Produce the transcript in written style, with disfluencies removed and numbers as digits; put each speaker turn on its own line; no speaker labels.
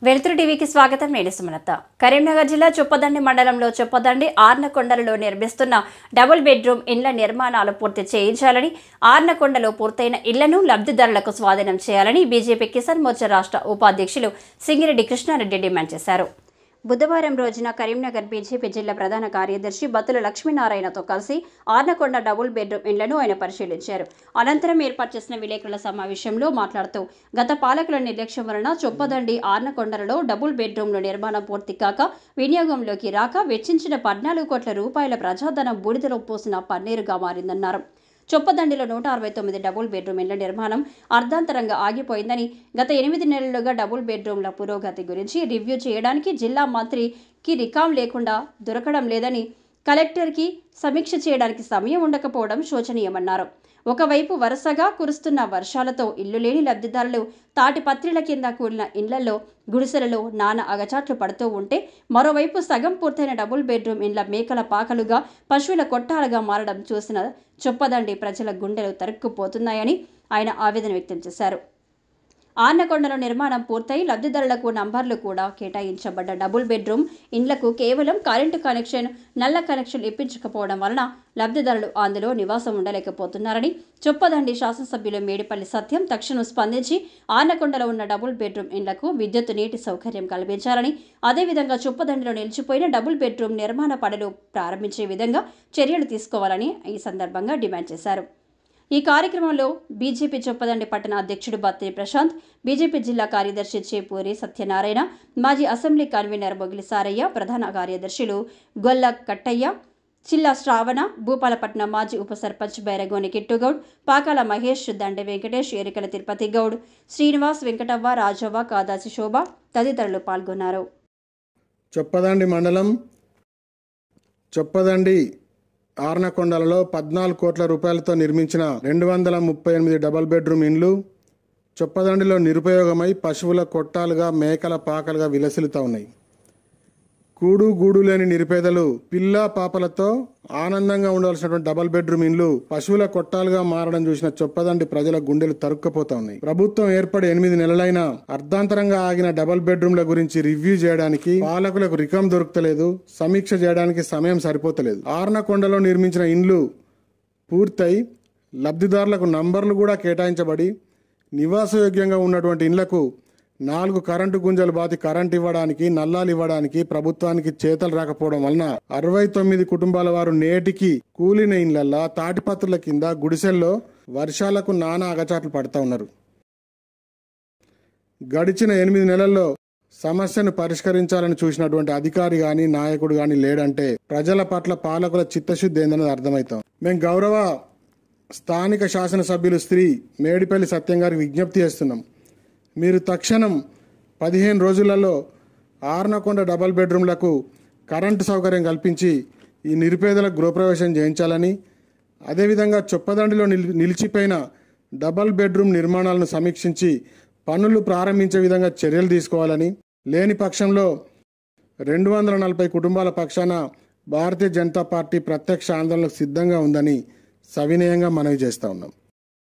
వెలుతురు టీవీకి స్వాగతం. నేను సుమలత. కరీంనగర్ జిల్లా చొప్పదండి మండలంలో చొప్పదండి ఆర్నకొండలలో నిర్మిస్తున్న డబుల్ బెడ్రూమ్ ఇండ్ల నిర్మాణాలు పూర్తి చేయించాలని, ఆర్నకొండలో పూర్తయిన ఇళ్లను లబ్ధిదారులకు స్వాధీనం చేయాలని బీజేపీ కిసాన్ మోర్చా రాష్ట్ర ఉపాధ్యక్షులు సింగిరెడ్డి కృష్ణారెడ్డి డిమాండ్ చేశారు. బుధవారం రోజున కరీంనగర్ బీజేపీ జిల్లా ప్రధాన కార్యదర్శి బత్తుల లక్ష్మీనారాయణతో కలిసి ఆర్నకొండ డబుల్ బెడ్రూమ్ ఇండ్లను ఆయన పరిశీలించారు. అనంతరం ఏర్పాటు చేసిన విలేకరుల సమావేశంలో మాట్లాడుతూ, గత పాలకుల నిర్లక్ష్యం వలన చొప్పదండి ఆర్నకొండలలో డబుల్ బెడ్రూమ్ల నిర్మాణం పూర్తి కాక వినియోగంలోకి రాక వెచ్చించిన 14 కోట్ల రూపాయల ప్రజాధనం బూడిదలో పోసిన పన్నీరుగా మారిందన్నారు. చొప్పదండిలో 169 డబుల్ బెడ్రూమ్ ఇళ్ల నిర్మాణం అర్ధాంతరంగా ఆగిపోయిందని, గత 8 నెలలుగా డబుల్ బెడ్రూమ్ల పురోగతి గురించి రివ్యూ చేయడానికి జిల్లా మంత్రికి రికాం లేకుండా దొరకడం లేదని, కలెక్టర్కి సమీక్ష చేయడానికి సమయం ఉండకపోవడం శోచనీయమన్నారు. ఒకవైపు వరుసగా కురుస్తున్న వర్షాలతో ఇల్లు లేని లబ్ధిదారులు తాటిపత్రిల కింద కూలిన ఇళ్లలో, గుడిసెలలో నానా అగచాట్లు పడుతూ ఉంటే, మరోవైపు సగం పూర్తయిన డబుల్ బెడ్రూమ్ ఇండ్ల మేకల పాకలుగా, పశువుల కొట్టాలుగా మారడం చూసిన చొప్పదండి ప్రజల గుండెలు తరుక్కుపోతున్నాయని ఆయన ఆవేదన వ్యక్తం చేశారు. ఆర్నకొండలో నిర్మాణం పూర్తయి లబ్ధిదారులకు నంబర్లు కూడా కేటాయించబడ్డ డబుల్ బెడ్రూమ్ ఇండ్లకు కేవలం కరెంటు కనెక్షన్, నల్ల కనెక్షన్ ఇప్పించకపోవడం వలన లబ్ధిదారులు అందులో నివాసం ఉండలేకపోతున్నారని, చొప్పదండి శాసనసభ్యులు మేడిపల్లి సత్యం తక్షణం స్పందించి ఆర్నకొండలో ఉన్న డబుల్ బెడ్రూమ్ ఇండ్లకు విద్యుత్, నీటి సౌకర్యం కల్పించాలని, అదేవిధంగా చొప్పదండిలో నిలిచిపోయిన డబుల్ బెడ్రూమ్ నిర్మాణ పనులు ప్రారంభించే విధంగా చర్యలు తీసుకోవాలని ఈ సందర్భంగా డిమాండ్ చేశారు. ఈ కార్యక్రమంలో బీజేపీ చొప్పదండి పట్టణ అధ్యక్షుడు బత్తిని ప్రశాంత్, బీజేపీ జిల్లా కార్యదర్శి చేపూరి సత్యనారాయణ, మాజీ అసెంబ్లీ కన్వీనర్ బొగిలి సారయ్య, ప్రధాన కార్యదర్శులు గొల్ల కట్టయ్య, చిల్లా శ్రావణ, భూపాలపట్నం మాజీ ఉప సర్పంచ్ బైరగోని కిట్టుగౌడ్, పాకాల మహేష్, దండె వెంకటేష్, ఎరికల తిరుపతి గౌడ్, శ్రీనివాస్, వెంకటవ్వ, రాజవ్వ, కాదాసి శోభ తదితరులు పాల్గొన్నారు.
చొప్పదండి మండలం చొప్పదండి ఆర్నకొండలలో 14 కోట్ల రూపాయలతో నిర్మించిన 238 డబల్ బెడ్రూమ్ ఇండ్లు చొప్పదండిలో నిరుపయోగమై పశువుల కొట్టాలుగా, మేకల పాకలుగా విలసిల్లుతూ ఉన్నాయి. కూడు గూడు లేని నిరుపేదలు పిల్ల పాపలతో ఆనందంగా ఉండాల్సినటువంటి డబల్ బెడ్రూమ్ ఇండ్లు పశువుల కొట్టాలుగా మారడం చూసిన చొప్పదండి ప్రజల గుండెలు తరుక్కుపోతా ఉన్నాయి. ప్రభుత్వం ఏర్పడి 8 నెలలైనా అర్ధాంతరంగా ఆగిన డబల్ బెడ్రూమ్ల గురించి రివ్యూ చేయడానికి పాలకులకు రికం దొరుకుతలేదు, సమీక్ష చేయడానికి సమయం సరిపోతలేదు. ఆర్నకొండలో నిర్మించిన ఇండ్లు పూర్తయి లబ్ధిదారులకు నంబర్లు కూడా కేటాయించబడి నివాసయోగ్యంగా ఉన్నటువంటి ఇండ్లకు 4 కరెంటు గుంజలు బాతి కరెంట్ ఇవ్వడానికి, నల్లాలు ఇవ్వడానికి ప్రభుత్వానికి చేతలు రాకపోవడం వలన 69 కుటుంబాల వారు నేటికి కూలిన ఇండ్లల్లా, తాటిపత్రుల కింద, గుడిసెల్లో వర్షాలకు నానా అగచాట్లు పడతా ఉన్నారు. గడిచిన 8 నెలల్లో సమస్యను పరిష్కరించాలని చూసినటువంటి అధికారి గాని, నాయకుడు గాని లేడంటే ప్రజల పట్ల పాలకుల చిత్తశుద్ధి ఏందనేది అర్థమవుతాం. మేము గౌరవ స్థానిక శాసనసభ్యులు శ్రీ మేడిపల్లి సత్యం గారికి విజ్ఞప్తి చేస్తున్నాం. మీరు తక్షణం 15 రోజులలో ఆర్నకొండ డబల్ బెడ్రూమ్లకు కరెంటు సౌకర్యం కల్పించి ఈ నిరుపేదలకు గృహప్రవేశం చేయించాలని, అదేవిధంగా చొప్పదండిలో నిలిచిపోయిన డబల్ బెడ్రూమ్ నిర్మాణాలను సమీక్షించి పనులు ప్రారంభించే విధంగా చర్యలు తీసుకోవాలని, లేని పక్షంలో 240 కుటుంబాల పక్షాన భారతీయ జనతా పార్టీ ప్రత్యక్ష ఆందోళనకు సిద్ధంగా ఉందని సవినయంగా మనవి చేస్తా ఉన్నాం.